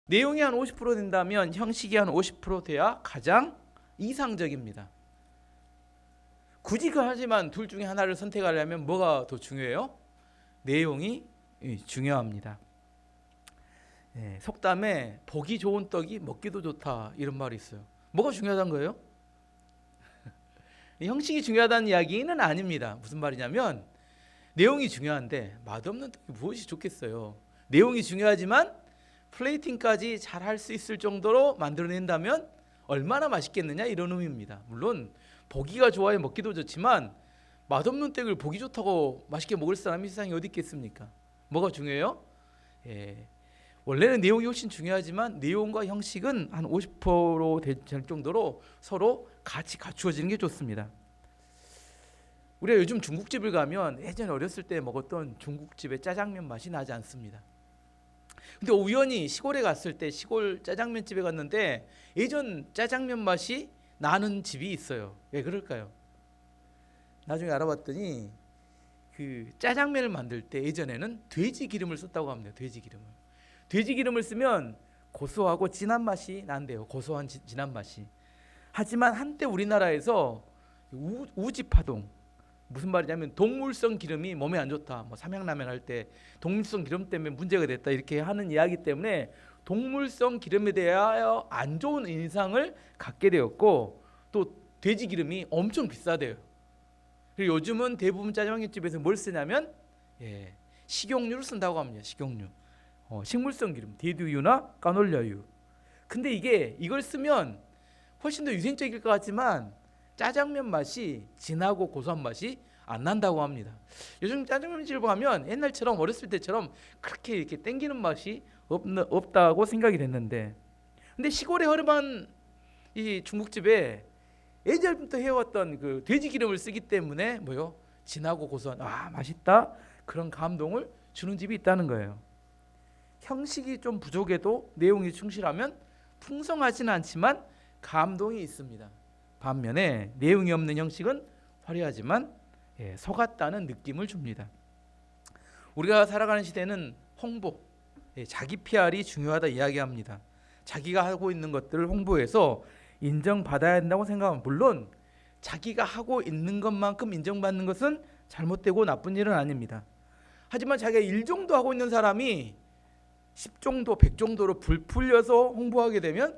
내용이 한 50% 된다면 형식이 한 50% 돼야 가장 이상적입니다. 굳이 하지만 둘 중에 하나를 선택하려면 뭐가 더 중요해요? 내용이 중요합니다. 속담에 보기 좋은 떡이 먹기도 좋다 이런 말이 있어요. 뭐가 중요하다는 거예요? 형식이 중요하다는 이야기는 아닙니다. 무슨 말이냐면 내용이 중요한데 맛없는 떡이 무엇이 좋겠어요. 내용이 중요하지만 플레이팅까지 잘 할 수 있을 정도로 만들어낸다면 얼마나 맛있겠느냐 이런 의미입니다. 물론 보기가 좋아야 먹기도 좋지만 맛없는 떡을 보기 좋다고 맛있게 먹을 사람이 세상에 어디 있겠습니까? 뭐가 중요해요? 원래는 내용이 훨씬 중요하지만 내용과 형식은 한 50% 될 정도로 서로 같이 갖추어지는 게 좋습니다. 우리가 요즘 중국집을 가면 예전에 어렸을 때 먹었던 중국집의 짜장면 맛이 나지 않습니다. 근데 우연히 시골에 갔을 때 시골 짜장면 집에 갔는데 예전 짜장면 맛이 나는 집이 있어요. 왜 그럴까요? 나중에 알아봤더니 그 짜장면을 만들 때 예전에는 돼지 기름을 썼다고 합니다. 돼지 기름을 쓰면 고소하고 진한 맛이 난대요. 고소한 진한 맛이. 하지만 한때 우리나라에서 우지파동, 무슨 말이냐면 동물성 기름이 몸에 안 좋다. 뭐 삼양라면 할 때 동물성 기름 때문에 문제가 됐다 이렇게 하는 이야기 때문에 동물성 기름에 대하여 안 좋은 인상을 갖게 되었고 또 돼지 기름이 엄청 비싸대요. 그리고 요즘은 대부분 짜장면집에서 뭘 쓰냐면 식용유를 쓴다고 합니다. 식용유. 식물성 기름, 대두유나 까놀라유. 근데 이걸 쓰면 훨씬 더 위생적일 것 같지만 짜장면 맛이 진하고 고소한 맛이 안 난다고 합니다. 요즘 짜장면집을 보면 옛날처럼 어렸을 때처럼 그렇게 이렇게 땡기는 맛이 없다고 생각이 됐는데, 근데 시골에 허름한 이 중국집에 예전부터 해왔던 그 돼지 기름을 쓰기 때문에 진하고 고소한 맛있다 그런 감동을 주는 집이 있다는 거예요. 형식이 좀 부족해도 내용이 충실하면 풍성하지는 않지만 감동이 있습니다. 반면에 내용이 없는 형식은 화려하지만 속았다는 느낌을 줍니다. 우리가 살아가는 시대는 홍보, 자기 PR이 중요하다 이야기합니다. 자기가 하고 있는 것들을 홍보해서 인정받아야 한다고 생각합니다. 물론 자기가 하고 있는 것만큼 인정받는 것은 잘못되고 나쁜 일은 아닙니다. 하지만 자기가 1 정도 하고 있는 사람이 10 정도, 100 정도로 불풀려서 홍보하게 되면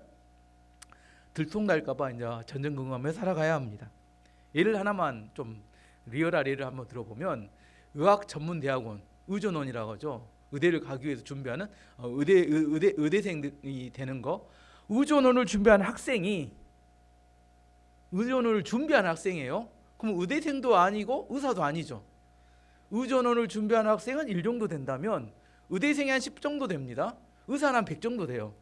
들통날까 봐 이제 전전긍긍하며 살아가야 합니다. 예를 하나만 좀 리얼한 예를 한번 들어보면 의학전문대학원, 의전원이라고 하죠. 의대를 가기 위해서 준비하는 의대생이 되는 거. 의전원을 준비하는 학생이 의전원을 준비하는 학생이에요. 그럼 의대생도 아니고 의사도 아니죠. 의전원을 준비하는 학생은 1 정도 된다면 의대생이 한 10 정도 됩니다. 의사는 한 100 정도 돼요.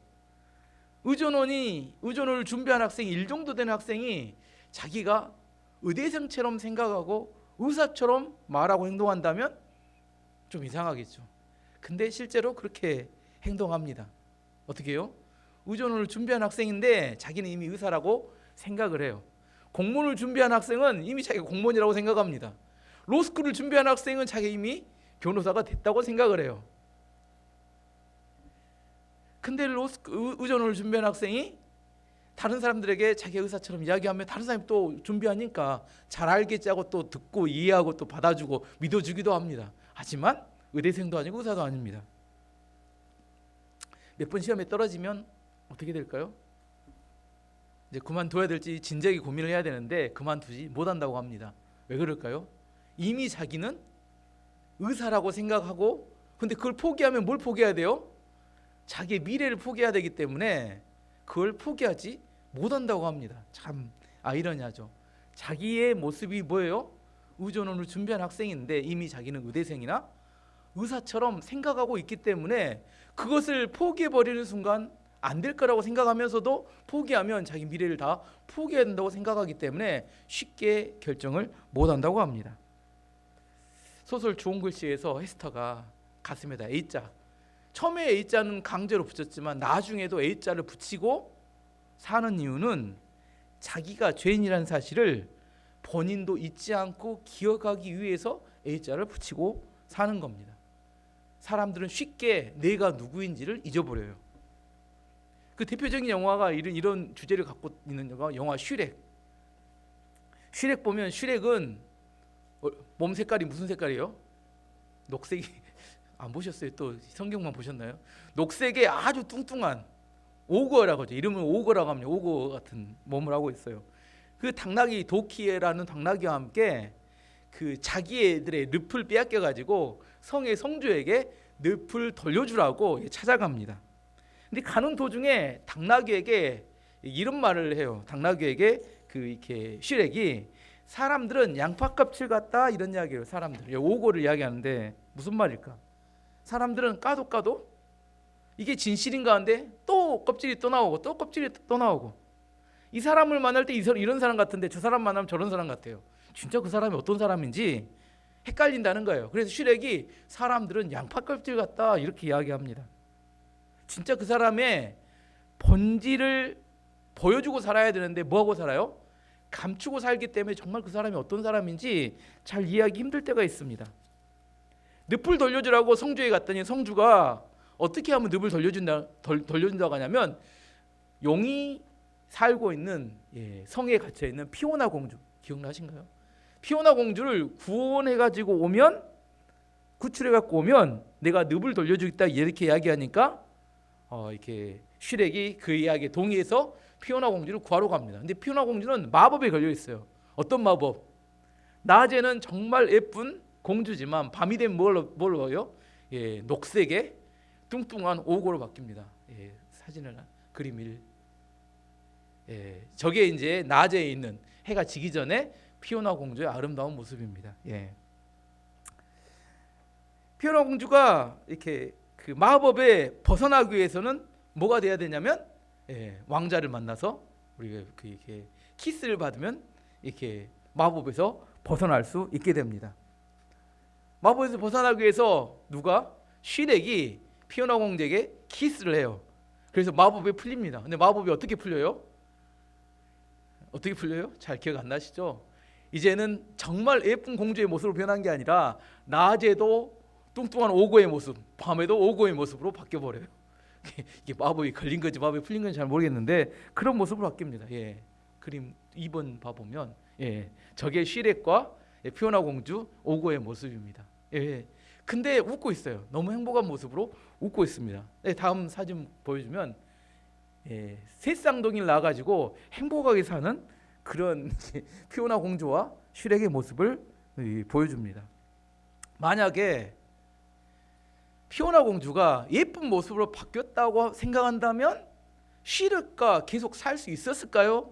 의전원을 준비한 학생이 1 정도 되는 학생이 자기가 의대생처럼 생각하고 의사처럼 말하고 행동한다면 좀 이상하겠죠. 근데 실제로 그렇게 행동합니다. 어떻게 해요? 의전원을 준비한 학생인데 자기는 이미 의사라고 생각을 해요. 공무원을 준비한 학생은 이미 자기가 공무원이라고 생각합니다. 로스쿨을 준비한 학생은 자기가 이미 변호사가 됐다고 생각을 해요. 근데 의전원을 준비한 학생이 다른 사람들에게 자기 의사처럼 이야기하면 다른 사람이 또 준비하니까 잘 알겠지 하고 또 듣고 이해하고 또 받아주고 믿어주기도 합니다. 하지만 의대생도 아니고 의사도 아닙니다. 몇 번 시험에 떨어지면 어떻게 될까요? 이제 그만둬야 될지 진작에 고민을 해야 되는데 그만두지 못한다고 합니다. 왜 그럴까요? 이미 자기는 의사라고 생각하고, 근데 그걸 포기하면 뭘 포기해야 돼요? 자기의 미래를 포기해야 되기 때문에 그걸 포기하지 못한다고 합니다. 참 아이러니하죠. 자기의 모습이 뭐예요? 의전원을 준비한 학생인데 이미 자기는 의대생이나 의사처럼 생각하고 있기 때문에 그것을 포기해버리는 순간 안 될 거라고 생각하면서도 포기하면 자기 미래를 다 포기해야 된다고 생각하기 때문에 쉽게 결정을 못한다고 합니다. 소설 좋은 글씨에서 헤스터가 가슴에다 A자, 처음에 A자는 강제로 붙였지만 나중에도 A자를 붙이고 사는 이유는 자기가 죄인이라는 사실을 본인도 잊지 않고 기억하기 위해서 A자를 붙이고 사는 겁니다. 사람들은 쉽게 내가 누구인지를 잊어버려요. 그 대표적인 영화가 이런 주제를 갖고 있는 영화 슈렉. 슈렉 보면 슈렉은 몸 색깔이 무슨 색깔이에요? 녹색이 안 보셨어요? 또 성경만 보셨나요? 녹색에 아주 뚱뚱한 오거라고 하죠. 이름은 오거라고 합니다. 오거 같은 몸을 하고 있어요. 그 당나귀 도키에라는 당나귀와 함께 그 자기애들의 늪을 빼앗겨 가지고 성의 성주에게 늪을 돌려주라고 찾아갑니다. 근데 가는 도중에 당나귀에게 이런 말을 해요. 당나귀에게 이렇게 슈렉이 사람들은 양파 껍질 같다 이런 이야기예요. 사람들 오고를 이야기하는데 무슨 말일까? 사람들은 까도 이게 진실인가 한데 또 껍질이 또 나오고 또 껍질이 또 나오고 이 사람을 만날 때 이런 사람 같은데 저 사람 만나면 저런 사람 같아요. 진짜 그 사람이 어떤 사람인지 헷갈린다는 거예요. 그래서 슈렉이 사람들은 양파 껍질 같다 이렇게 이야기합니다. 진짜 그 사람의 본질을 보여주고 살아야 되는데 뭐하고 살아요? 감추고 살기 때문에 정말 그 사람이 어떤 사람인지 잘 이해하기 힘들 때가 있습니다. 늪을 돌려주라고 성주에 갔더니 성주가 어떻게 하면 늪을 돌려준다고 하냐면 용이 살고 있는 성에 갇혀 있는 피오나 공주 기억나신가요? 피오나 공주를 구원해가지고 오면 구출해갖고 오면 내가 늪을 돌려주겠다 이렇게 이야기하니까 이렇게 슈렉이 그 이야기에 동의해서 피오나 공주를 구하러 갑니다. 근데 피오나 공주는 마법에 걸려 있어요. 어떤 마법? 낮에는 정말 예쁜 공주지만 밤이 되면 뭘 넣어요? 녹색에 뚱뚱한 오고로 바뀝니다. 사진을 그림을 저게 이제 낮에 있는 해가 지기 전에 피오나 공주의 아름다운 모습입니다. 피오나 공주가 이렇게 그 마법에 벗어나기 위해서는 뭐가 돼야 되냐면 왕자를 만나서 우리가 이렇게 키스를 받으면 이렇게 마법에서 벗어날 수 있게 됩니다. 마법에서 벗어나기 위해서 누가 슈렉이 피오나 공주에게 키스를 해요. 그래서 마법이 풀립니다. 근데 마법이 어떻게 풀려요? 어떻게 풀려요? 잘 기억 안 나시죠? 이제는 정말 예쁜 공주의 모습으로 변한 게 아니라 낮에도 뚱뚱한 오고의 모습, 밤에도 오고의 모습으로 바뀌어 버려요. 이게 마법이 걸린 건지 마법이 풀린 건지 잘 모르겠는데 그런 모습으로 바뀝니다. 그림 2번 봐보면 저게 슈렉과 피오나 공주 오고의 모습입니다. 근데 웃고 있어요. 너무 행복한 모습으로 웃고 있습니다. 다음 사진 보여주면 새쌍둥이를 낳아가지고 행복하게 사는 그런 피오나 공주와 슈렉의 모습을 보여줍니다. 만약에 피오나 공주가 예쁜 모습으로 바뀌었다고 생각한다면 슈렉과 계속 살 수 있었을까요?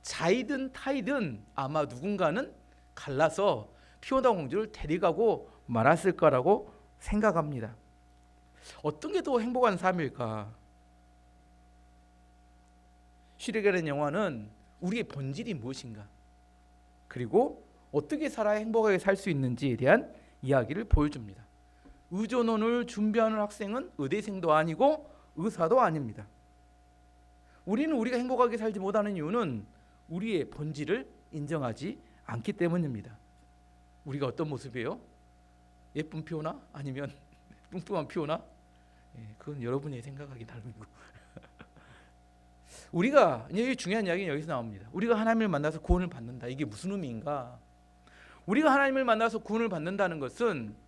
자이든 타이든 아마 누군가는 갈라서 피오나 공주를 데려가고 말았을 거라고 생각합니다. 어떤 게 더 행복한 삶일까? 슈렉이라는 영화는 우리의 본질이 무엇인가, 그리고 어떻게 살아야 행복하게 살 수 있는지에 대한 이야기를 보여줍니다. 의존원을 준비하는 학생은 의대생도 아니고 의사도 아닙니다. 우리는 우리가 행복하게 살지 못하는 이유는 우리의 본질을 인정하지 않기 때문입니다. 우리가 어떤 모습이에요? 예쁜 피오나? 아니면 뚱뚱한 피오나? 그건 여러분이 생각하기 나름이고 우리가 이제 중요한 이야기는 여기서 나옵니다. 우리가 하나님을 만나서 구원을 받는다. 이게 무슨 의미인가? 우리가 하나님을 만나서 구원을 받는다는 것은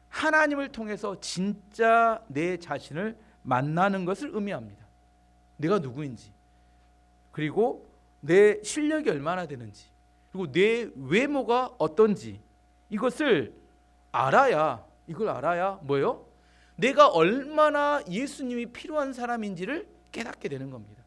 하나님을 통해서 진짜 내 자신을 만나는 것을 의미합니다. 내가 누구인지, 그리고 내 실력이 얼마나 되는지, 그리고 내 외모가 어떤지 이걸 알아야 뭐예요? 내가 얼마나 예수님이 필요한 사람인지를 깨닫게 되는 겁니다.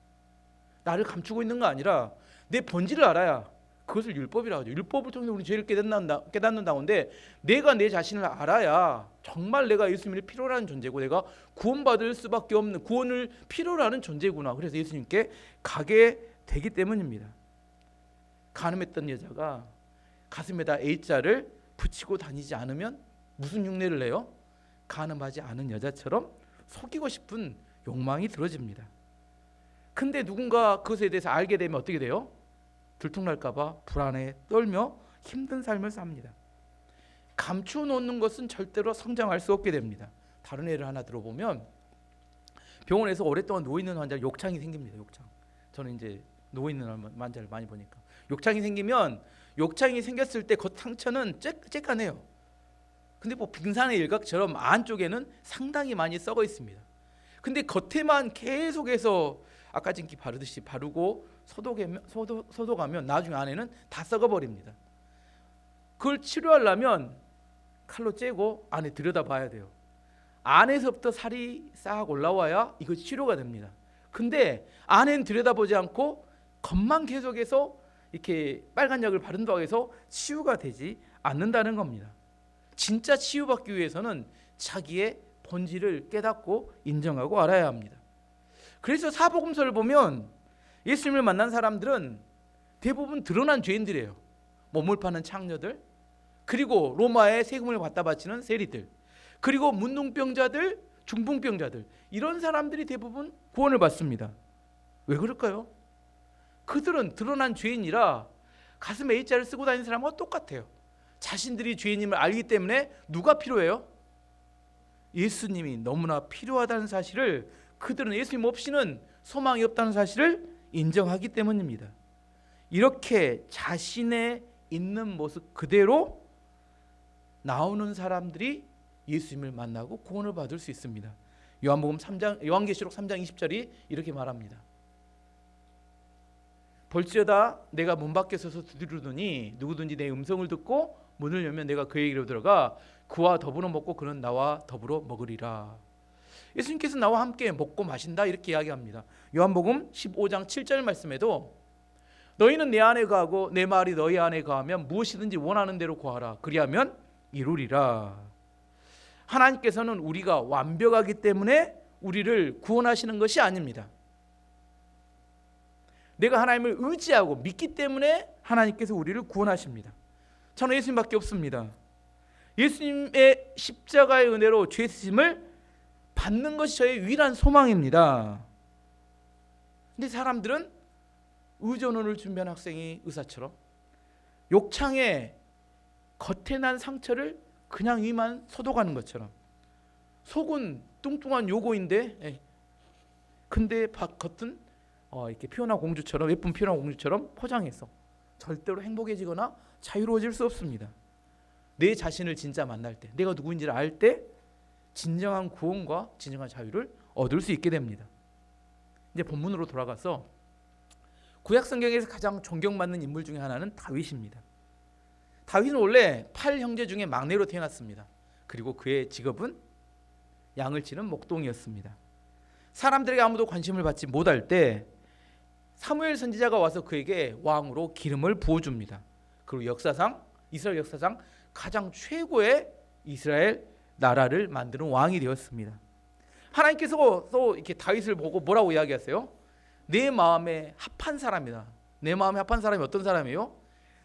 나를 감추고 있는 거 아니라 내 본질을 알아야, 그것을 율법이라고 하죠. 율법을 통해서 우리 죄를 깨닫는다는데 내가 내 자신을 알아야 정말 내가 예수님을 필요로 하는 존재고 내가 구원받을 수밖에 없는, 구원을 필요로 하는 존재구나. 그래서 예수님께 가게 되기 때문입니다. 간음했던 여자가 가슴에다 A자를 붙이고 다니지 않으면 무슨 흉내를 내요? 간음하지 않은 여자처럼 속이고 싶은 욕망이 들어집니다. 근데 누군가 그것에 대해서 알게 되면 어떻게 돼요? 들통날까 봐 불안해 떨며 힘든 삶을 삽니다. 감추어 놓는 것은 절대로 성장할 수 없게 됩니다. 다른 예를 하나 들어보면 병원에서 오랫동안 누워 있는 환자 욕창이 생깁니다. 욕창. 저는 이제 누워 있는 환자를 많이 보니까 욕창이 생기면 욕창이 생겼을 때 겉 상처는 쬐깐해요. 근데 뭐 빙산의 일각처럼 안쪽에는 상당히 많이 썩어 있습니다. 근데 겉에만 계속해서 아까진기 바르듯이 바르고 소독하면 나중에 안에는 다 썩어 버립니다. 그걸 치료하려면 칼로 째고 안에 들여다봐야 돼요. 안에서부터 살이 싹 올라와야 이거 치료가 됩니다. 근데 안에는 들여다보지 않고 겉만 계속해서 이렇게 빨간 약을 바른다고 해서 치유가 되지 않는다는 겁니다. 진짜 치유받기 위해서는 자기의 본질을 깨닫고 인정하고 알아야 합니다. 그래서 사복음서를 보면 예수님을 만난 사람들은 대부분 드러난 죄인들이에요. 몸을 파는 창녀들, 그리고 로마에 세금을 갖다 바치는 세리들, 그리고 문둥병자들, 중풍병자들, 이런 사람들이 대부분 구원을 받습니다. 왜 그럴까요? 그들은 드러난 죄인이라 가슴에 A자를 쓰고 다니는 사람과 똑같아요. 자신들이 죄인임을 알기 때문에 누가 필요해요? 예수님이 너무나 필요하다는 사실을, 그들은 예수님 없이는 소망이 없다는 사실을 인정하기 때문입니다. 이렇게 자신의 있는 모습 그대로 나오는 사람들이 예수님을 만나고 구원을 받을 수 있습니다. 요한계시록 3장 20절이 이렇게 말합니다. 볼지어다 내가 문 밖에 서서 두드리더니 누구든지 내 음성을 듣고 문을 열면 내가 그에게로 들어가 그와 더불어 먹고 그는 나와 더불어 먹으리라. 예수님께서 나와 함께 먹고 마신다 이렇게 이야기합니다. 요한복음 15장 7절 말씀에도 너희는 내 안에 거하고 내 말이 너희 안에 거하면 무엇이든지 원하는 대로 구하라 그리하면 이루리라. 하나님께서는 우리가 완벽하기 때문에 우리를 구원하시는 것이 아닙니다. 내가 하나님을 의지하고 믿기 때문에 하나님께서 우리를 구원하십니다. 저는 예수님밖에 없습니다. 예수님의 십자가의 은혜로 죄 사함을 받는 것이 저의 유일한 소망입니다. 근데 사람들은 의전원을 준비한 학생이 의사처럼 욕창에 겉에 난 상처를 그냥 위만 소독하는 것처럼, 속은 뚱뚱한 요고인데 근데 겉은 이렇게 피오나 공주처럼, 예쁜 피오나 공주처럼 포장해서 절대로 행복해지거나 자유로워질 수 없습니다. 내 자신을 진짜 만날 때, 내가 누구인지를 알 때 진정한 구원과 진정한 자유를 얻을 수 있게 됩니다. 이제 본문으로 돌아가서 구약 성경에서 가장 존경받는 인물 중에 하나는 다윗입니다. 다윗은 원래 8형제 중에 막내로 태어났습니다. 그리고 그의 직업은 양을 치는 목동이었습니다. 사람들에게 아무도 관심을 받지 못할 때 사무엘 선지자가 와서 그에게 왕으로 기름을 부어줍니다. 그리고 이스라엘 역사상 가장 최고의 이스라엘 나라를 만드는 왕이 되었습니다. 하나님께서 또 이렇게 다윗을 보고 뭐라고 이야기하세요? 내 마음에 합한 사람이다. 내 마음에 합한 사람이 어떤 사람이에요?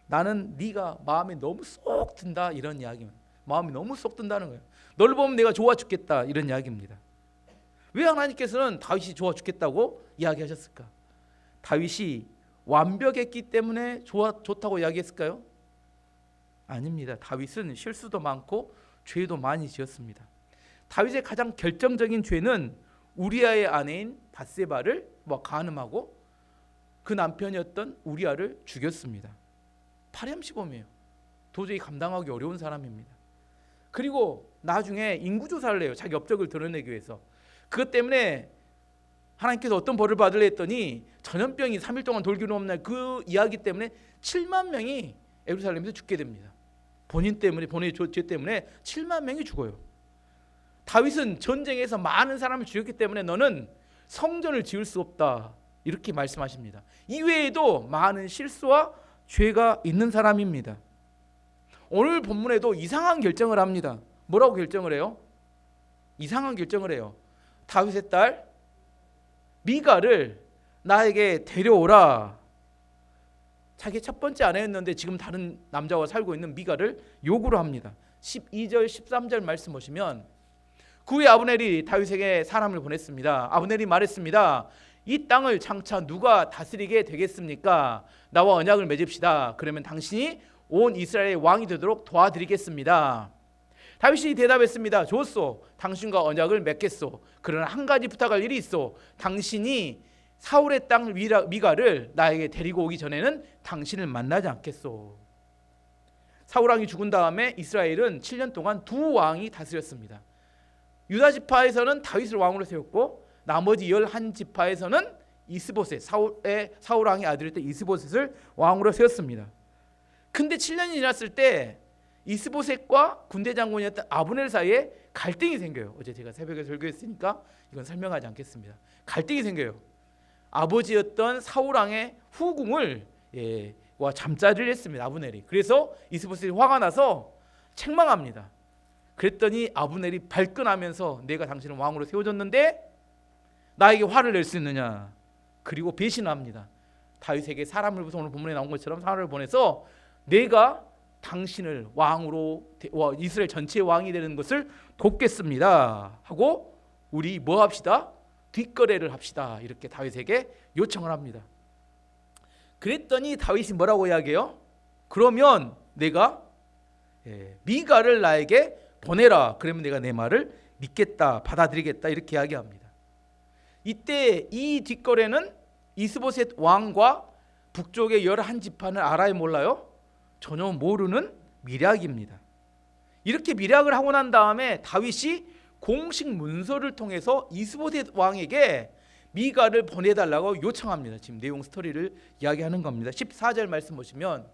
나는 네가 마음에 너무 쏙 든다, 이런 이야기입니다. 마음이 너무 쏙 든다는 거예요. 너를 보면 내가 좋아 죽겠다, 이런 이야기입니다. 왜 하나님께서는 다윗이 좋아 죽겠다고 이야기하셨을까? 다윗이 완벽했기 때문에 좋다고 이야기했을까요? 아닙니다. 다윗은 실수도 많고 죄도 많이 지었습니다. 다윗의 가장 결정적인 죄는 우리아의 아내인 밧세바를 간음하고 그 남편이었던 우리아를 죽였습니다. 파렴시범이에요. 도저히 감당하기 어려운 사람입니다. 그리고 나중에 인구조사를 해요. 자기 업적을 드러내기 위해서. 그것 때문에 하나님께서 어떤 벌을 받으려 했더니 전염병이 3일 동안 돌기로 없는 그 이야기 때문에 7만 명이 예루살렘에서 죽게 됩니다. 본인의 죄 때문에 7만 명이 죽어요. 다윗은 전쟁에서 많은 사람을 죽였기 때문에 너는 성전을 지을 수 없다, 이렇게 말씀하십니다. 이외에도 많은 실수와 죄가 있는 사람입니다. 오늘 본문에도 이상한 결정을 합니다. 뭐라고 결정을 해요? 이상한 결정을 해요. 다윗의 딸 미가를 나에게 데려오라. 자기 첫 번째 아내였는데 지금 다른 남자와 살고 있는 미가를 요구를 합니다. 12절 13절 말씀 보시면 그 후에 아브넬이 다윗에게 사람을 보냈습니다. 아브넬이 말했습니다. 이 땅을 장차 누가 다스리게 되겠습니까? 나와 언약을 맺읍시다. 그러면 당신이 온 이스라엘의 왕이 되도록 도와드리겠습니다. 다윗이 대답했습니다. 좋소. 당신과 언약을 맺겠소. 그러나 한 가지 부탁할 일이 있어. 당신이 사울의 땅 미가를 나에게 데리고 오기 전에는 당신을 만나지 않겠소. 사울 왕이 죽은 다음에 이스라엘은 7년 동안 두 왕이 다스렸습니다. 유다 지파에서는 다윗을 왕으로 세웠고 나머지 11지파에서는 이스보셋, 사울 왕의 아들이었던 이스보셋을 왕으로 세웠습니다. 근데 7년이 지났을 때 이스보셋과 군대 장군이었던 아브넬 사이에 갈등이 생겨요. 어제 제가 새벽에 설교했으니까 이건 설명하지 않겠습니다. 갈등이 생겨요. 아버지였던 사울 왕의 후궁을 와 잠자리를 했습니다. 아브넬이. 그래서 이스보셋이 화가 나서 책망합니다. 그랬더니 아브넬이 발끈하면서 내가 당신을 왕으로 세워줬는데 나에게 화를 낼 수 있느냐. 그리고 배신합니다. 다윗에게 사람을 오늘 본문에 나온 것처럼 사람을 보내서 내가 당신을 왕으로 이스라엘 전체의 왕이 되는 것을 돕겠습니다 하고 우리 뭐 합시다? 뒷거래를 합시다. 이렇게 다윗에게 요청을 합니다. 그랬더니 다윗이 뭐라고 이야기해요? 그러면 내가 미가를 나에게 보내라. 그러면 내가 내 말을 믿겠다, 받아들이겠다 이렇게 이야기합니다. 이때 이 뒷거래는 이스보셋 왕과 북쪽의 11지파는 알아요 몰라요? 전혀 모르는 미략입니다. 이렇게 미략을 하고 난 다음에 다윗이 공식 문서를 통해서 이스보셋 왕에게 미가를 보내달라고 요청합니다. 지금 내용 스토리를 이야기하는 겁니다. 14절 말씀 보시면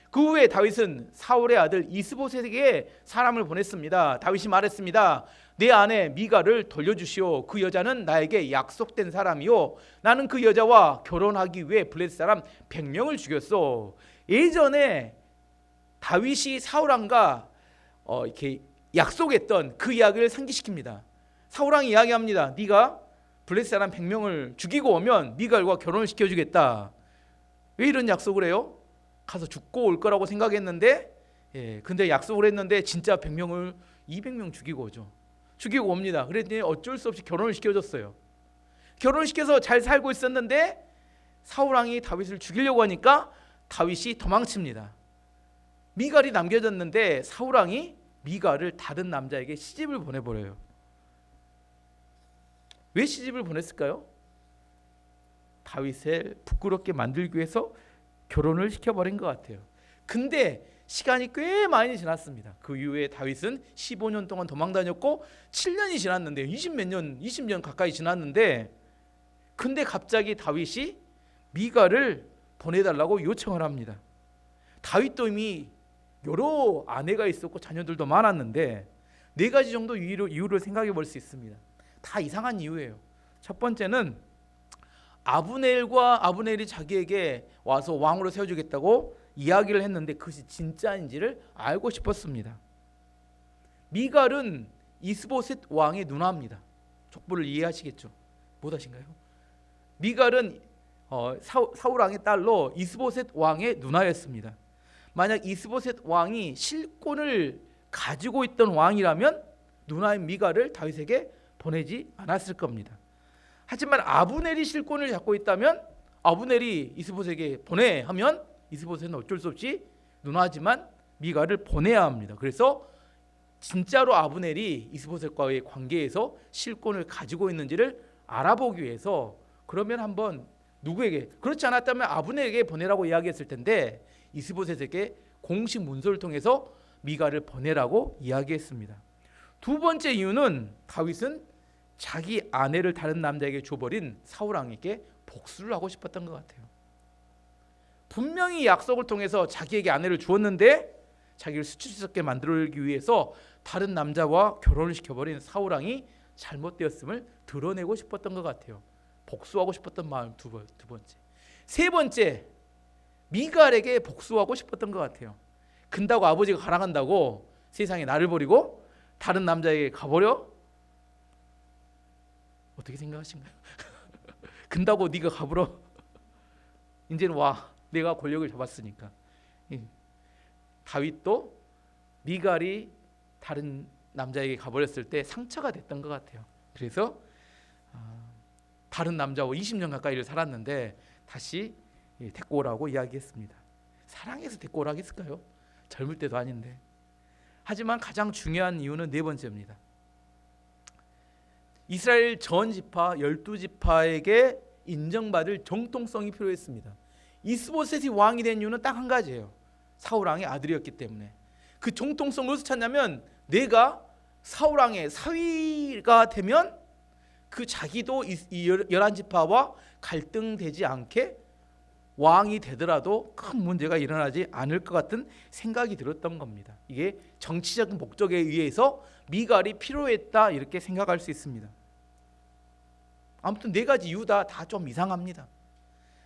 그 후에 다윗은 사울의 아들 이스보셋에게 사람을 보냈습니다. 다윗이 말했습니다. 내 아내 미가를 돌려주시오. 그 여자는 나에게 약속된 사람이요. 나는 그 여자와 결혼하기 위해 블레셋 사람 100명을 죽였어. 예전에 다윗이 사울 왕과 이렇게 약속했던 그 이야기를 상기시킵니다. 사울 왕이 이야기합니다. 네가 블레셋 사람 100명을 죽이고 오면 미갈과 결혼을 시켜주겠다. 왜 이런 약속을 해요? 가서 죽고 올 거라고 생각했는데 근데 약속을 했는데 진짜 100명을 200명 죽이고 오죠. 죽이고 옵니다. 그랬더니 어쩔 수 없이 결혼을 시켜줬어요. 결혼을 시켜서 잘 살고 있었는데 사울 왕이 다윗을 죽이려고 하니까 다윗이 도망칩니다. 미갈이 남겨졌는데 사울 왕이 미갈을 다른 남자에게 시집을 보내버려요. 왜 시집을 보냈을까요? 다윗을 부끄럽게 만들기 위해서 결혼을 시켜버린 것 같아요. 근데 시간이 꽤 많이 지났습니다. 그 이후에 다윗은 15년 동안 도망다녔고 7년이 지났는데 20년 가까이 지났는데 근데 갑자기 다윗이 미갈을 보내달라고 요청을 합니다. 다윗도 이미 여러 아내가 있었고 자녀들도 많았는데 4가지 정도 이유를 생각해 볼 수 있습니다. 다 이상한 이유예요. 첫 번째는 아브넬이 자기에게 와서 왕으로 세워주겠다고 이야기를 했는데 그것이 진짜인지를 알고 싶었습니다. 미갈은 이스보셋 왕의 누나입니다. 족보를 이해하시겠죠? 못하신가요? 미갈은 사울 왕의 딸로 이스보셋 왕의 누나였습니다. 만약 이스보셋 왕이 실권을 가지고 있던 왕이라면 누나인 미갈을 다윗에게 보내지 않았을 겁니다. 하지만 아브넬이 실권을 잡고 있다면 아브넬이 이스보셋에게 보내 하면 이스보셋은 어쩔 수 없이 누나지만 미갈을 보내야 합니다. 그래서 진짜로 아브넬이 이스보셋과의 관계에서 실권을 가지고 있는지를 알아보기 위해서 그러면 한번 누구에게 그렇지 않았다면 아브넬에게 보내라고 이야기했을 텐데 이스보셋에게 공식 문서를 통해서 미갈을 보내라고 이야기했습니다. 두 번째 이유는 다윗은 자기 아내를 다른 남자에게 줘버린 사울 왕에게 복수를 하고 싶었던 것 같아요. 분명히 약속을 통해서 자기에게 아내를 주었는데 자기를 수치스럽게 만들기 위해서 다른 남자와 결혼을 시켜버린 사울 왕이 잘못되었음을 드러내고 싶었던 것 같아요. 복수하고 싶었던 마음 두 번째. 세 번째, 미갈에게 복수하고 싶었던 것 같아요. 근다고 아버지가 가랑한다고 세상에 나를 버리고 다른 남자에게 가버려? 어떻게 생각하신가요? 근다고 네가 가버려? 이제는 와, 내가 권력을 잡았으니까. 다윗도 미갈이 다른 남자에게 가버렸을 때 상처가 됐던 것 같아요. 그래서 다른 남자와 20년 가까이를 살았는데 다시 데리고 오라고 이야기했습니다. 사랑해서 데리고 오라고 했을까요? 젊을 때도 아닌데. 하지만 가장 중요한 이유는 네 번째입니다. 이스라엘 전 지파 12지파에게 인정받을 정통성이 필요했습니다. 이스보셋이 왕이 된 이유는 딱 한 가지예요. 사울 왕의 아들이었기 때문에. 그 정통성을 어디서 찾냐면 내가 사울 왕의 사위가 되면 그 자기도 이 11지파와 갈등되지 않게 왕이 되더라도 큰 문제가 일어나지 않을 것 같은 생각이 들었던 겁니다. 이게 정치적 목적에 의해서 미갈이 필요했다 이렇게 생각할 수 있습니다. 아무튼 네 가지 이유 다 좀 이상합니다.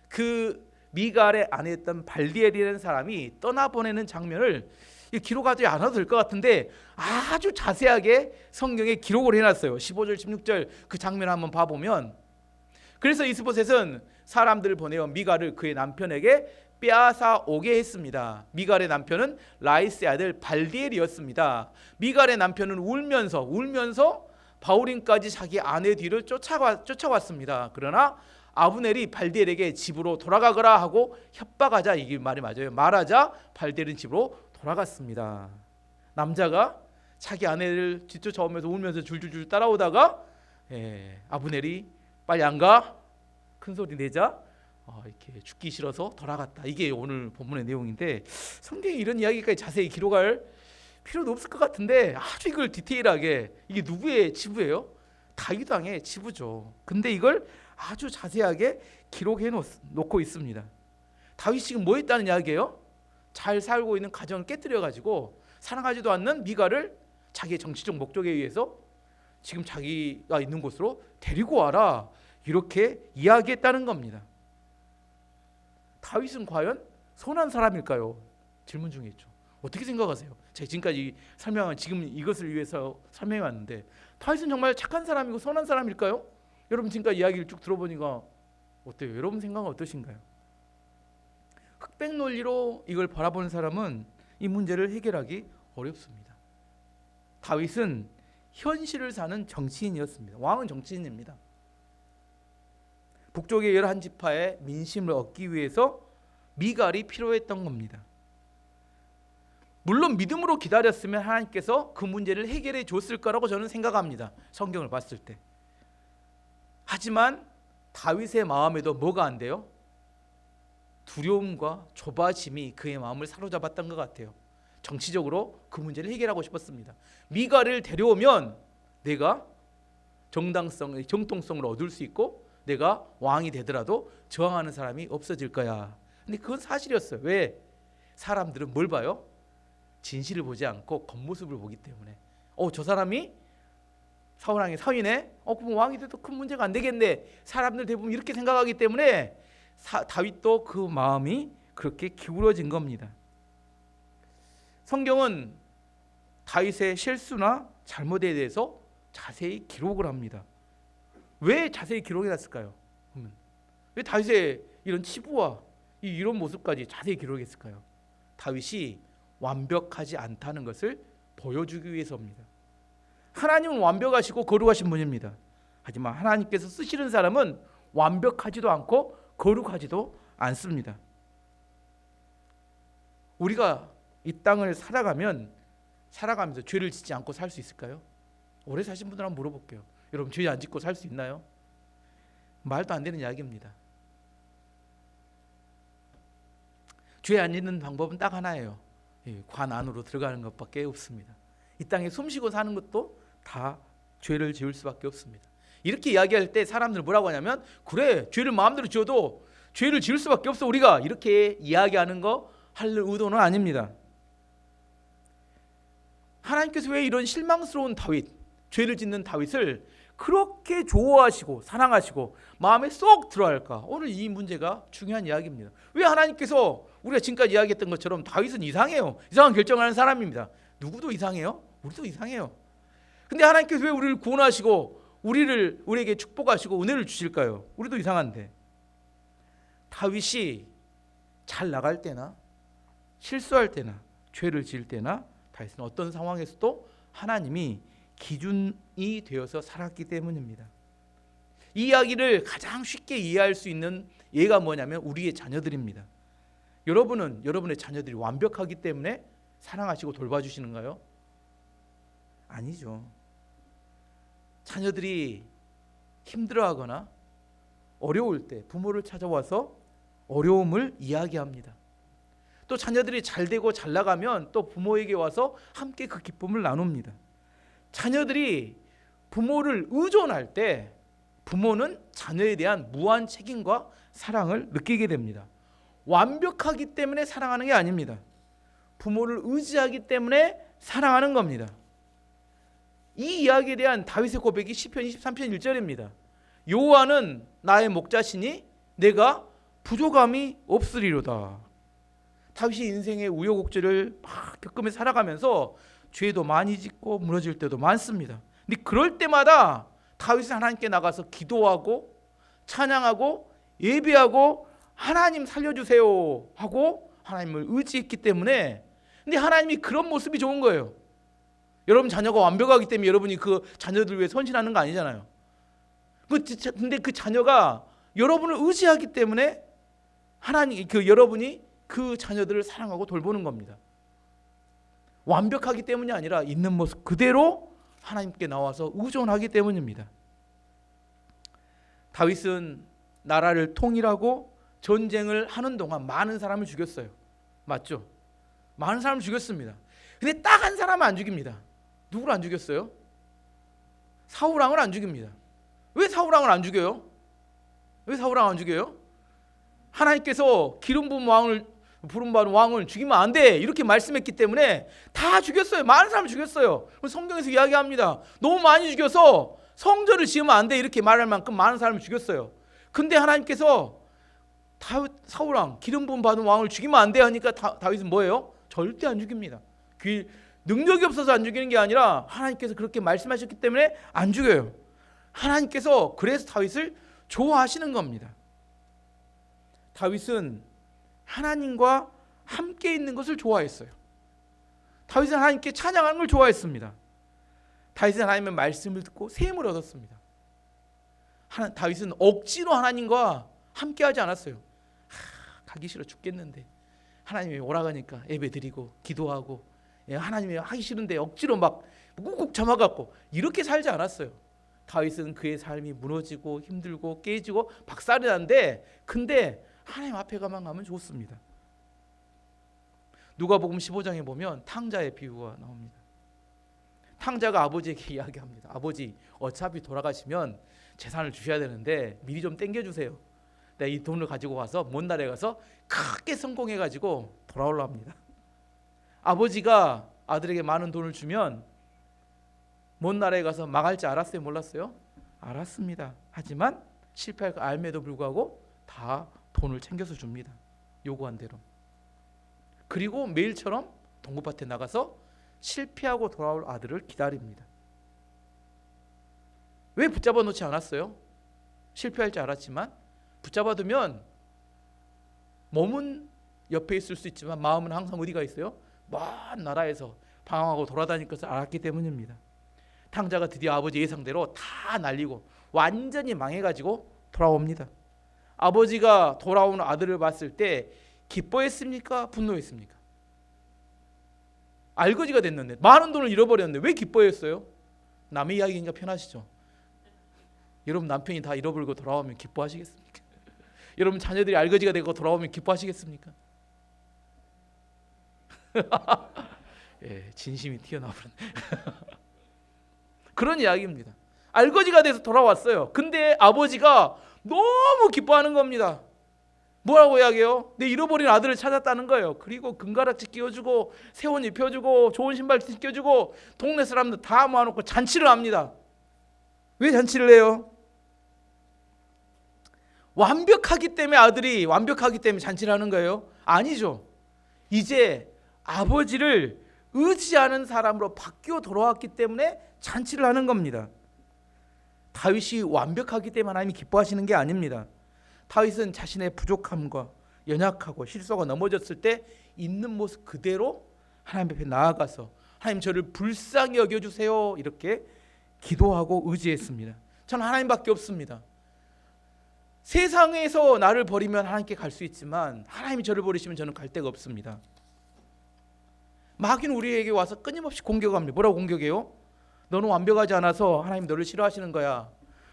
그 미갈의 아내였던 발디엘이라는 사람이 떠나보내는 장면을 기록하지 않아도 될 것 같은데 아주 자세하게 성경에 기록을 해놨어요. 15절 16절 그 장면 한번 봐보면, 그래서 이스보셋은 사람들을 보내어 미갈을 그의 남편에게 빼앗아 오게 했습니다. 미갈의 남편은 라이스의 아들 발디엘이었습니다. 미갈의 남편은 울면서 바울임까지 자기 아내 뒤를 쫓아왔습니다. 그러나 아브넬이 발디엘에게 집으로 돌아가거라 하고 협박하자, 이게 말이 맞아요. 말하자 발디엘은 집으로 돌아갔습니다. 남자가 자기 아내를 뒤쫓아오면서 울면서 줄줄줄 따라오다가 아브넬이 빨리 안 가? 큰 소리 내자 이렇게 죽기 싫어서 돌아갔다. 이게 오늘 본문의 내용인데 성경에 이런 이야기까지 자세히 기록할 필요도 없을 것 같은데 아주 이걸 디테일하게, 이게 누구의 치부예요? 다윗 왕의 치부죠. 근데 이걸 아주 자세하게 기록해 놓고 있습니다. 다윗이 지금 뭐 했다는 이야기예요? 잘 살고 있는 가정을 깨뜨려 가지고 사랑하지도 않는 미갈을 자기의 정치적 목적에 의해서 지금 자기가 있는 곳으로 데리고 와라 이렇게 이야기했다는 겁니다. 다윗은 과연 선한 사람일까요? 질문 중에 있죠. 어떻게 생각하세요? 제가 지금까지 설명한, 지금 이것을 위해서 설명해 왔는데 다윗은 정말 착한 사람이고 선한 사람일까요? 여러분 지금까지 이야기를 쭉 들어보니까 어때요? 여러분 생각은 어떠신가요? 흑백 논리로 이걸 바라보는 사람은 이 문제를 해결하기 어렵습니다. 다윗은 현실을 사는 정치인이었습니다. 왕은 정치인입니다. 북쪽의 11지파의 민심을 얻기 위해서 미갈이 필요했던 겁니다. 물론 믿음으로 기다렸으면 하나님께서 그 문제를 해결해 줬을 거라고 저는 생각합니다. 성경을 봤을 때. 하지만 다윗의 마음에도 뭐가 안 돼요? 두려움과 조바심이 그의 마음을 사로잡았던 것 같아요. 정치적으로 그 문제를 해결하고 싶었습니다. 미갈을 데려오면 내가 정통성을 얻을 수 있고 내가 왕이 되더라도 저항하는 사람이 없어질 거야. 근데 그건 사실이었어요. 왜? 사람들은 뭘 봐요? 진실을 보지 않고 겉모습을 보기 때문에 저 사람이 사울왕의 사위네? 그럼 왕이 돼도 큰 문제가 안 되겠네. 사람들 대부분 이렇게 생각하기 때문에 다윗도 그 마음이 그렇게 기울어진 겁니다. 성경은 다윗의 실수나 잘못에 대해서 자세히 기록을 합니다. 왜 자세히 기록해놨을까요? 왜 다윗의 이런 치부와 이런 모습까지 자세히 기록했을까요? 다윗이 완벽하지 않다는 것을 보여주기 위해서입니다. 하나님은 완벽하시고 거룩하신 분입니다. 하지만 하나님께서 쓰시는 사람은 완벽하지도 않고 거룩하지도 않습니다. 우리가 이 땅을 살아가면서 죄를 짓지 않고 살 수 있을까요? 오래 사신 분들 한번 물어볼게요. 여러분 죄 안 짓고 살 수 있나요? 말도 안 되는 이야기입니다. 죄 안 짓는 방법은 딱 하나예요. 관 안으로 들어가는 것밖에 없습니다. 이 땅에 숨쉬고 사는 것도 다 죄를 지을 수밖에 없습니다. 이렇게 이야기할 때 사람들 뭐라고 하냐면 그래 죄를 마음대로 지어도 죄를 지을 수밖에 없어 우리가, 이렇게 이야기하는 거 할 의도는 아닙니다. 하나님께서 왜 이런 실망스러운 다윗, 죄를 짓는 다윗을 그렇게 좋아하시고 사랑하시고 마음에 쏙 들어할까? 오늘 이 문제가 중요한 이야기입니다. 왜 하나님께서 우리가 지금까지 이야기했던 것처럼 다윗은 이상해요. 이상한 결정하는 사람입니다. 누구도 이상해요. 우리도 이상해요. 근데 하나님께서 왜 우리를 구원하시고 우리에게 축복하시고 은혜를 주실까요? 우리도 이상한데. 다윗이 잘 나갈 때나 실수할 때나 죄를 지을 때나 다윗은 어떤 상황에서도 하나님이 기준이 되어서 살았기 때문입니다. 이 이야기를 가장 쉽게 이해할 수 있는 예가 뭐냐면 우리의 자녀들입니다. 여러분은 여러분의 자녀들이 완벽하기 때문에 사랑하시고 돌봐주시는가요? 아니죠. 자녀들이 힘들어하거나 어려울 때 부모를 찾아와서 어려움을 이야기합니다. 또 자녀들이 잘 되고 잘 나가면 또 부모에게 와서 함께 그 기쁨을 나눕니다. 자녀들이 부모를 의존할 때 부모는 자녀에 대한 무한 책임과 사랑을 느끼게 됩니다. 완벽하기 때문에 사랑하는 게 아닙니다. 부모를 의지하기 때문에 사랑하는 겁니다. 이 이야기에 대한 다윗의 고백이 시편 23편 1절입니다. 여호와는 나의 목자시니 내가 부족함이 없으리로다. 다윗이 인생의 우여곡절을 막 겪으며 살아가면서 죄도 많이 짓고 무너질 때도 많습니다. 근데 그럴 때마다 다윗은 하나님께 나가서 기도하고 찬양하고 예배하고 하나님 살려주세요 하고 하나님을 의지했기 때문에, 근데 하나님이 그런 모습이 좋은 거예요. 여러분 자녀가 완벽하기 때문에 여러분이 그 자녀들 위해 헌신하는 거 아니잖아요. 근데 그 자녀가 여러분을 의지하기 때문에 하나님 여러분이 그 자녀들을 사랑하고 돌보는 겁니다. 완벽하기 때문이 아니라 있는 모습 그대로 하나님께 나와서 의존하기 때문입니다. 다윗은 나라를 통일하고 전쟁을 하는 동안 많은 사람을 죽였어요. 맞죠? 많은 사람을 죽였습니다. 근데 딱 한 사람은 안 죽입니다. 누구를 안 죽였어요? 사울 왕을 안 죽입니다. 왜 사울 왕을 안 죽여요? 왜 사울 왕을 안 죽여요? 하나님께서 기름 부름받은 왕을 죽이면 안 돼 이렇게 말씀했기 때문에 다 죽였어요. 많은 사람을 죽였어요. 성경에서 이야기합니다. 너무 많이 죽여서 성전을 지으면 안 돼 이렇게 말할 만큼 많은 사람을 죽였어요. 근데 하나님께서 사울 왕 기름 부음받은 왕을 죽이면 안 돼 하니까 다윗은 뭐예요? 절대 안 죽입니다. 능력이 없어서 안 죽이는 게 아니라 하나님께서 그렇게 말씀하셨기 때문에 안 죽여요. 하나님께서 그래서 다윗을 좋아하시는 겁니다. 다윗은 하나님과 함께 있는 것을 좋아했어요. 다윗은 하나님께 찬양하는 걸 좋아했습니다. 다윗은 하나님의 말씀을 듣고 샘을 얻었습니다. 다윗은 억지로 하나님과 함께 하지 않았어요. 가기 싫어 죽겠는데 하나님이 오라가니까 예배 드리고 기도하고, 하나님이 하기 싫은데 억지로 막 꾹꾹 참아갖고 이렇게 살지 않았어요. 다윗은 그의 삶이 무너지고 힘들고 깨지고 박살이 난데, 근데 하나님 앞에 가면 좋습니다. 누가복음 15장에 보면 탕자의 비유가 나옵니다. 탕자가 아버지에게 이야기합니다. 아버지, 어차피 돌아가시면 재산을 주셔야 되는데 미리 좀 땡겨주세요. 내가 이 돈을 가지고 와서 먼 나라에 가서 크게 성공해가지고 돌아오려 합니다. 아버지가 아들에게 많은 돈을 주면 먼 나라에 가서 망할 줄 알았어요? 몰랐어요? 알았습니다. 하지만 실패할 거 알매도 불구하고 다 돈을 챙겨서 줍니다. 요구한 대로. 그리고 매일처럼 동구밭에 나가서 실패하고 돌아올 아들을 기다립니다. 왜 붙잡아 놓지 않았어요? 실패할 줄 알았지만 붙잡아두면 몸은 옆에 있을 수 있지만 마음은 항상 어디가 있어요? 먼 나라에서 방황하고 돌아다닐 것을 알았기 때문입니다. 탕자가 드디어 아버지 예상대로 다 날리고 완전히 망해가지고 돌아옵니다. 아버지가 돌아오는 아들을 봤을 때 기뻐했습니까? 분노했습니까? 알거지가 됐는데 많은 돈을 잃어버렸는데 왜 기뻐했어요? 남의 이야기니까 편하시죠? 여러분 남편이 다 잃어버리고 돌아오면 기뻐하시겠습니까? 여러분 자녀들이 알거지가 되고 돌아오면 기뻐하시겠습니까? 예, 진심이 튀어나오는 그런 이야기입니다. 알거지가 돼서 돌아왔어요. 근데 아버지가 너무 기뻐하는 겁니다. 뭐라고 이야기해요? 내 잃어버린 아들을 찾았다는 거예요. 그리고 금가락지 끼워주고 새 옷 입혀주고 좋은 신발 신겨주고 동네 사람들 다 모아놓고 잔치를 합니다. 왜 잔치를 해요? 완벽하기 때문에 아들이 완벽하기 때문에 잔치를 하는 거예요? 아니죠. 이제 아버지를 의지하는 사람으로 바뀌어 돌아왔기 때문에 잔치를 하는 겁니다. 다윗이 완벽하기 때문에 하나님이 기뻐하시는 게 아닙니다. 다윗은 자신의 부족함과 연약하고 실수가 넘어졌을 때 있는 모습 그대로 하나님 앞에 나아가서 하나님 저를 불쌍히 여겨주세요 이렇게 기도하고 의지했습니다. 저는 하나님밖에 없습니다. 세상에서 나를 버리면 하나님께 갈 수 있지만 하나님이 저를 버리시면 저는 갈 데가 없습니다. 마귀는 우리에게 와서 끊임없이 공격합니다. 뭐라고 공격해요? 너는 완벽하지 않아서 하나님 너를 싫어하시는 거야.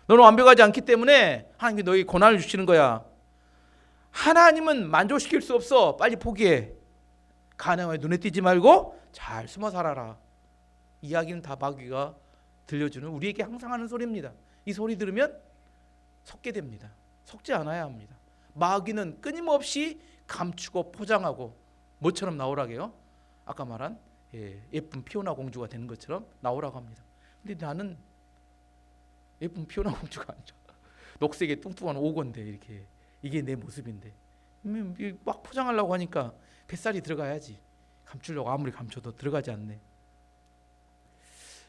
너는 완벽하지 않기 때문에 하나님이 너에게 고난을 주시는 거야. 하나님은 만족시킬 수 없어. 빨리 포기해. 가나안에 눈에 띄지 말고 잘 숨어 살아라. 이야기는 다 마귀가 들려주는 우리에게 항상 하는 소리입니다. 이 소리 들으면 속게 됩니다. 속지 않아야 합니다. 마귀는 끊임없이 감추고 포장하고 뭐처럼 나오라게요? 아까 말한 예쁜 피오나 공주가 되는 것처럼 나오라고 합니다. 근데 나는 예쁜 피오나 공주가 아니죠. 녹색에 뚱뚱한 오건데 이렇게 이게 내 모습인데 막 포장하려고 하니까 뱃살이 들어가야지. 감추려고 아무리 감춰도 들어가지 않네.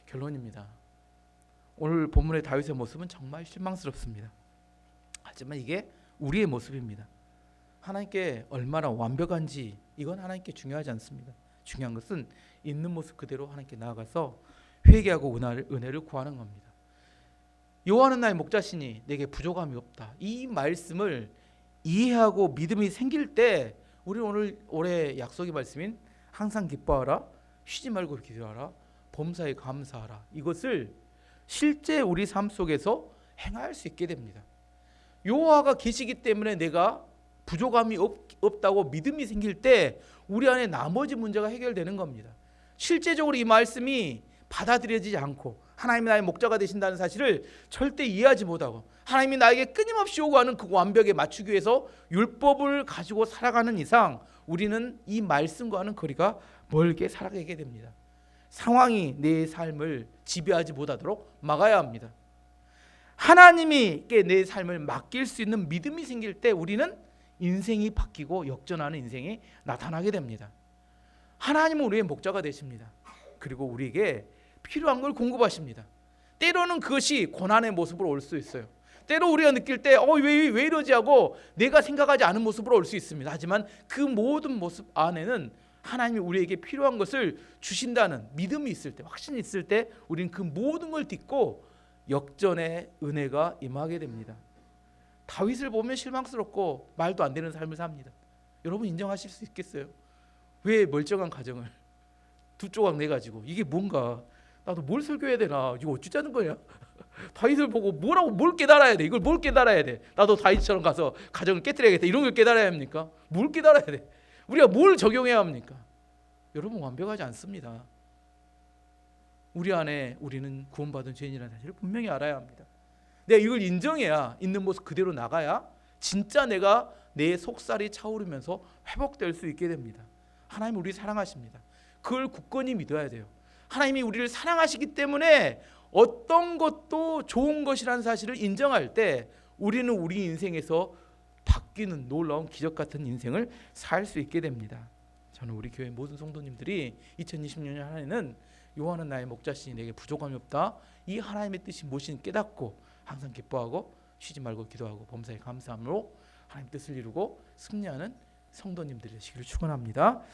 결론입니다. 오늘 본문의 다윗의 모습은 정말 실망스럽습니다. 하지만 이게 우리의 모습입니다. 하나님께 얼마나 완벽한지 이건 하나님께 중요하지 않습니다. 중요한 것은 있는 모습 그대로 하나님께 나아가서 회개하고 은혜를 구하는 겁니다. 여호와는 나의 목자시니 내게 부족함이 없다. 이 말씀을 이해하고 믿음이 생길 때 우리 오늘 올해 약속의 말씀인 항상 기뻐하라, 쉬지 말고 기도하라, 범사에 감사하라. 이것을 실제 우리 삶 속에서 행할 수 있게 됩니다. 여호와가 계시기 때문에 내가 부족함이 없다고 믿음이 생길 때 우리 안에 나머지 문제가 해결되는 겁니다. 실제적으로 이 말씀이 받아들여지지 않고 하나님이 나의 목자가 되신다는 사실을 절대 이해하지 못하고 하나님이 나에게 끊임없이 요구하는 그 완벽에 맞추기 위해서 율법을 가지고 살아가는 이상 우리는 이 말씀과는 거리가 멀게 살아가게 됩니다. 상황이 내 삶을 지배하지 못하도록 막아야 합니다. 하나님께 내 삶을 맡길 수 있는 믿음이 생길 때 우리는 인생이 바뀌고 역전하는 인생이 나타나게 됩니다. 하나님은 우리의 목자가 되십니다. 그리고 우리에게 필요한 걸 공급하십니다. 때로는 그것이 고난의 모습으로 올 수 있어요. 때로 우리가 느낄 때 왜 이러지 하고 내가 생각하지 않은 모습으로 올 수 있습니다. 하지만 그 모든 모습 안에는 하나님이 우리에게 필요한 것을 주신다는 믿음이 있을 때, 확신이 있을 때 우리는 그 모든 걸 딛고 역전의 은혜가 임하게 됩니다. 다윗을 보면 실망스럽고 말도 안 되는 삶을 삽니다. 여러분 인정하실 수 있겠어요? 왜 멀쩡한 가정을 두 조각 내가지고 이게 뭔가 나도 뭘 설교해야 되나 이거 어쩌자는 거야? 다윗을 보고 뭘 깨달아야 돼? 이걸 뭘 깨달아야 돼? 나도 다윗처럼 가서 가정을 깨뜨려야겠다 이런 걸 깨달아야 합니까? 뭘 깨달아야 돼? 우리가 뭘 적용해야 합니까? 여러분 완벽하지 않습니다. 우리 안에 우리는 구원받은 죄인이라는 사실을 분명히 알아야 합니다. 내가 이걸 인정해야 있는 모습 그대로 나가야 진짜 내가 내 속살이 차오르면서 회복될 수 있게 됩니다. 하나님 우리 사랑하십니다. 그걸 굳건히 믿어야 돼요. 하나님이 우리를 사랑하시기 때문에 어떤 것도 좋은 것이라는 사실을 인정할 때 우리는 우리 인생에서 바뀌는 놀라운 기적 같은 인생을 살 수 있게 됩니다. 저는 우리 교회 모든 성도님들이 2020년 한 해는 여호와는 나의 목자시니 내게 부족함이 없다. 이 하나님의 뜻이 무엇인지 깨닫고 항상 기뻐하고 쉬지 말고 기도하고 범사에 감사함으로 하나님 뜻을 이루고 승리하는 성도님들이 되시기를 축원합니다.